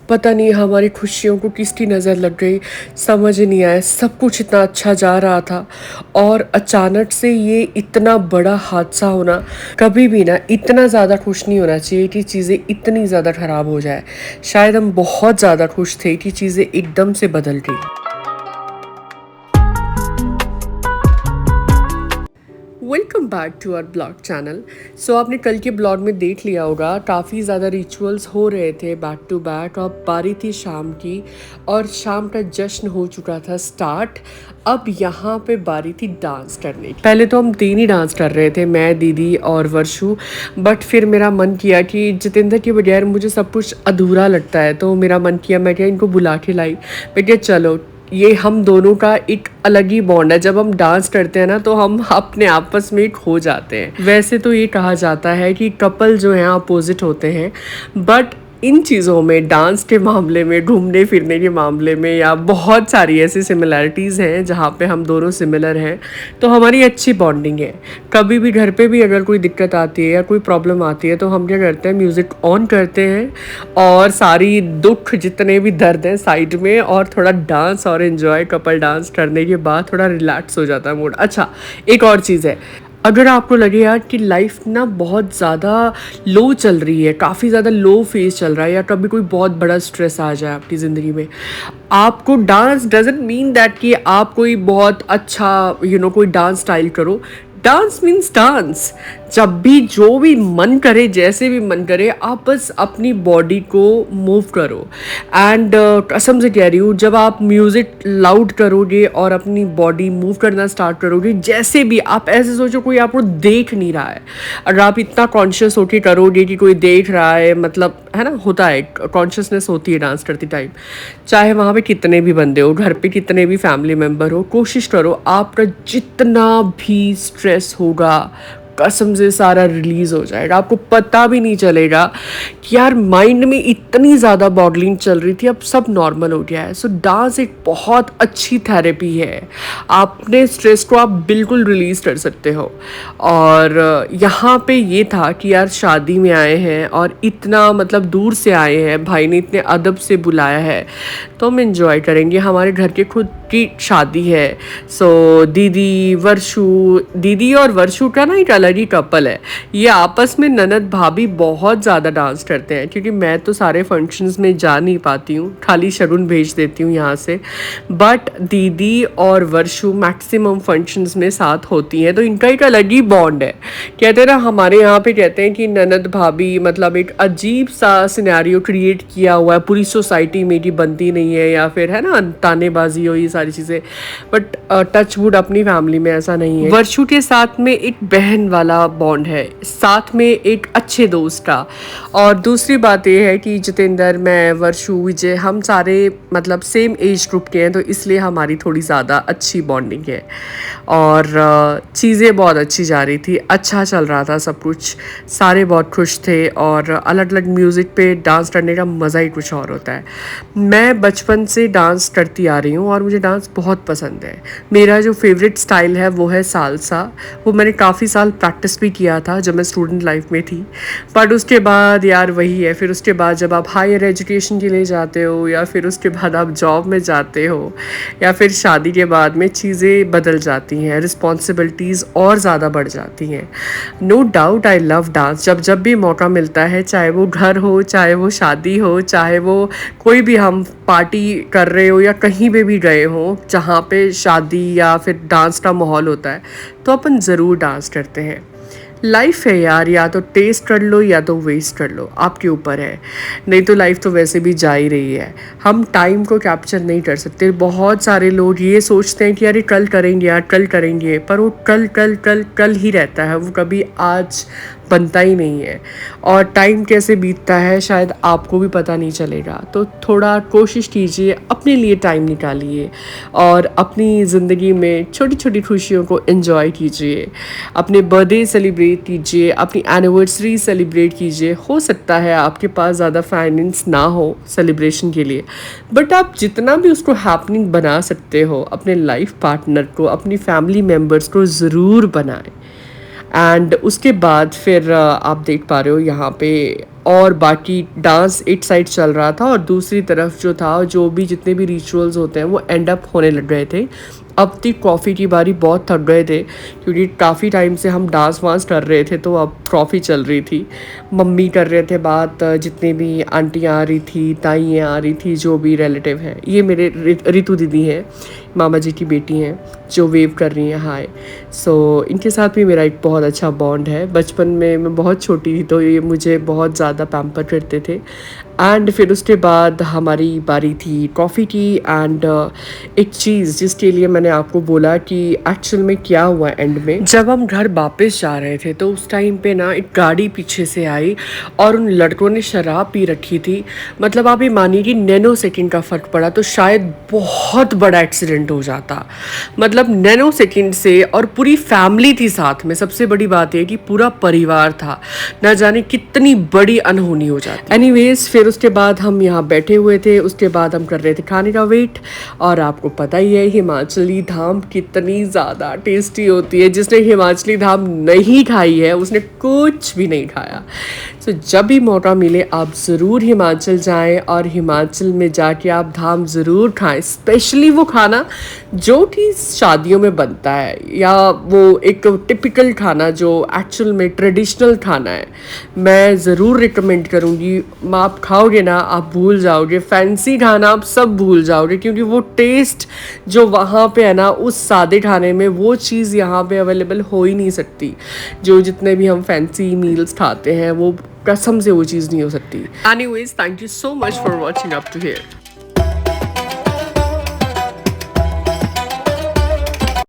पता नहीं हमारी खुशियों को किसकी नज़र लग गई, समझ ही नहीं आया। सब कुछ इतना अच्छा जा रहा था और अचानक से ये इतना बड़ा हादसा होना। कभी भी ना इतना ज़्यादा खुश नहीं होना चाहिए कि चीज़ें इतनी ज़्यादा ख़राब हो जाए। शायद हम बहुत ज़्यादा खुश थे कि चीज़ें एकदम से बदल गई। Welcome back to our blog channel. So आपने कल के ब्लॉग में देख लिया होगा, काफ़ी ज़्यादा रिचुअल्स हो रहे थे बैक टू बैक और बारी थी शाम की और शाम का जश्न हो चुका था स्टार्ट। अब यहाँ पे बारी थी डांस करने की। पहले तो हम 3 ही डांस कर रहे थे, मैं, दीदी और वर्षु। बट फिर मेरा मन किया कि जितेंद्र के बगैर मुझे सब कुछ अधूरा लगता है, तो मेरा मन किया, मैं क्या इनको बुला के लाई। मैं क्या चलो, ये हम दोनों का एक अलग ही बॉन्ड है। जब हम डांस करते हैं ना तो हम अपने आपस में खो जाते हैं। वैसे तो ये कहा जाता है कि कपल जो हैं अपोजिट होते हैं, बट इन चीज़ों में, डांस के मामले में, घूमने फिरने के मामले में, या बहुत सारी ऐसी सिमिलैरिटीज़ हैं जहाँ पे हम दोनों सिमिलर हैं, तो हमारी अच्छी बॉन्डिंग है। कभी भी घर पे भी अगर कोई दिक्कत आती है या कोई प्रॉब्लम आती है तो हम क्या करते हैं, म्यूज़िक ऑन करते हैं और सारी दुख जितने भी दर्द हैं साइड में, और थोड़ा डांस और इन्जॉय, कपल डांस करने के बाद थोड़ा रिलैक्स हो जाता है मूड। अच्छा, एक और चीज़ है, अगर आपको लगे यार कि लाइफ ना बहुत ज़्यादा लो चल रही है, काफ़ी ज़्यादा लो फेज चल रहा है, या कभी कोई बहुत बड़ा स्ट्रेस आ जाए आपकी ज़िंदगी में, आपको डांस डजेंट मीन दैट कि आप कोई बहुत अच्छा कोई डांस स्टाइल करो। Dance means dance. जब भी जो भी मन करे, जैसे भी मन करे, आप बस अपनी बॉडी को मूव करो। एंड कसम से कह रही हूँ, जब आप म्यूज़िक लाउड करोगे और अपनी बॉडी मूव करना स्टार्ट करोगे, जैसे भी आप ऐसे सोचो कोई आपको देख नहीं रहा है, अगर आप इतना कॉन्शियस होके करोगे कि कोई देख रहा है, मतलब है ना, होता है, कॉन्शियसनेस होती है डांस करते टाइम। चाहे वहाँ पे कितने भी बंदे हो, घर पे कितने भी फैमिली मेम्बर हो, कोशिश करो आपका जितना भी स्ट्रेस होगा कसम से सारा रिलीज़ हो जाएगा। आपको पता भी नहीं चलेगा कि यार माइंड में इतनी ज़्यादा बॉडलिंग चल रही थी, अब सब नॉर्मल हो गया है। सो डांस एक बहुत अच्छी थेरेपी है। अपने स्ट्रेस को आप बिल्कुल रिलीज़ कर सकते हो। और यहाँ पे ये था कि यार शादी में आए हैं और इतना मतलब दूर से आए हैं, भाई ने इतने अदब से बुलाया है, तो हम इन्जॉय करेंगे। हमारे घर के खुद की शादी है। सो दीदी और वर्षु का ना एक अलग ही कपल है। ये आपस में ननद भाभी बहुत ज़्यादा डांस करते हैं, क्योंकि मैं तो सारे फंक्शंस में जा नहीं पाती हूँ, खाली शगुन भेज देती हूँ यहाँ से। बट दीदी और वर्षु मैक्सिमम फंक्शंस में साथ होती हैं, तो इनका एक अलग ही बॉन्ड है। कहते हैं ना, हमारे यहाँ पे कहते हैं कि ननद भाभी मतलब एक अजीब सा सिनेरियो क्रिएट किया हुआ है पूरी सोसाइटी में कि बनती नहीं है, या फिर है ना तानेबाजी हो, ये सारी चीज़ें। बट टचवुड अपनी फैमिली में ऐसा नहीं है। वर्षु के साथ में एक बहन वाला बॉन्ड है, साथ में एक अच्छे दोस्त का। और दूसरी बात यह है कि जितेंद्र, मैं, वर्षु, विजय, हम सारे मतलब सेम एज ग्रुप के हैं, तो इसलिए हमारी थोड़ी ज़्यादा अच्छी बॉन्डिंग है। और चीज़ें बहुत अच्छी जा रही थी, अच्छा चल रहा था सब कुछ, सारे बहुत खुश थे। और अलग अलग म्यूज़िक पे डांस करने का मज़ा ही कुछ और होता है। मैं बचपन से डांस करती आ रही हूँ और मुझे डांस बहुत पसंद है। मेरा जो फेवरेट स्टाइल है वो है सालसा। वो मैंने काफ़ी साल प्रैक्टिस भी किया था जब मैं स्टूडेंट लाइफ में थी। बट उसके बाद यार वही है, फिर उसके बाद जब आप हायर एजुकेशन के लिए जाते हो, या फिर उसके बाद आप जॉब में जाते हो, या फिर शादी के बाद में चीज़ें बदल जाती हैं, रिस्पॉन्सिबिलिटीज़ और ज़्यादा बढ़ जाती हैं। No doubt I love dance. जब भी मौका मिलता है, चाहे वो घर हो, चाहे वो शादी हो, चाहे वो कोई भी हम पार्टी कर रहे हो, या कहीं पे भी गए हो जहाँ पे शादी या फिर डांस का माहौल होता है, तो अपन ज़रूर डांस करते हैं। लाइफ है यार, या तो टेस्ट कर लो या तो वेस्ट कर लो, आपके ऊपर है। नहीं तो लाइफ तो वैसे भी जा ही रही है। हम टाइम को कैप्चर नहीं कर सकते। बहुत सारे लोग ये सोचते हैं कि यार कल करेंगे, यार कल करेंगे, पर वो कल कल कल कल ही रहता है, वो कभी आज बनता ही नहीं है। और टाइम कैसे बीतता है शायद आपको भी पता नहीं चलेगा। तो थोड़ा कोशिश कीजिए, अपने लिए टाइम निकालिए और अपनी ज़िंदगी में छोटी छोटी खुशियों को एंजॉय कीजिए। अपने बर्थडे सेलिब्रेट कीजिए, अपनी एनिवर्सरी सेलिब्रेट कीजिए। हो सकता है आपके पास ज़्यादा फाइनेंस ना हो सेलिब्रेशन के लिए, बट आप जितना भी उसको हैपनिंग बना सकते हो, अपने लाइफ पार्टनर को, अपनी फैमिली मेम्बर्स को ज़रूर बनाएं। एंड उसके बाद फिर आप देख पा रहे हो यहाँ पे और बाकी डांस एक साइड चल रहा था और दूसरी तरफ जो था, जो भी जितने भी रिचुअल्स होते हैं वो एंड अप होने लग गए थे। अब थी कॉफ़ी की बारी, बहुत थक गए थे क्योंकि काफ़ी टाइम से हम डांस वांस कर रहे थे, तो अब ट्रॉफ़ी चल रही थी। मम्मी कर रहे थे बात, जितने भी आंटियाँ आ रही थी, ताइयाँ आ रही थी, जो भी रिलेटिव हैं। ये मेरे रितु दीदी हैं, मामा जी की बेटी हैं, जो वेव कर रही हैं हाय। सो इनके साथ भी मेरा एक बहुत अच्छा बॉन्ड है। बचपन में मैं बहुत छोटी थी तो ये मुझे बहुत ज़्यादा पैम्पर करते थे। एंड फिर उसके बाद हमारी बारी थी कॉफ़ी की। एंड एक चीज़ जिसके लिए मैंने आपको बोला कि एक्चुअल में क्या हुआ एंड में, जब हम घर वापस जा रहे थे तो उस टाइम पे ना एक गाड़ी पीछे से आई और उन लड़कों ने शराब पी रखी थी। मतलब आप ये मानिए कि नैनो सेकेंड का फ़र्क पड़ा तो शायद बहुत बड़ा एक्सीडेंट हो जाता। मतलब नैनो सेकेंड से, और पूरी फैमिली थी साथ में। सबसे बड़ी बात यह कि पूरा परिवार था, ना जाने कितनी बड़ी अनहोनी हो जाती। एनीवेज फिर उसके बाद हम यहाँ बैठे हुए थे, उसके बाद हम कर रहे थे खाने का वेट। और आपको पता ही है हिमाचली धाम कितनी ज़्यादा टेस्टी होती है। जिसने हिमाचली धाम नहीं खाई है उसने कुछ भी नहीं खाया। तो जब भी मौका मिले आप ज़रूर हिमाचल जाएं और हिमाचल में जाके आप धाम ज़रूर खाएं। स्पेशली वो खाना जो कि शादियों में बनता है, या वो एक टिपिकल खाना जो एक्चुअल में ट्रेडिशनल खाना है, मैं ज़रूर रिकमेंड करूँगी। आप खाओगे ना आप भूल जाओगे, फैंसी खाना आप सब भूल जाओगे, क्योंकि वो टेस्ट जो वहाँ पे है ना उस सादे खाने में, वो चीज़ यहाँ पे अवेलेबल हो ही नहीं सकती। जो जितने भी हम फैंसी मील्स खाते हैं वो कसम से वो चीज़ नहीं हो सकती। Anyways thank you so much for watching up to here.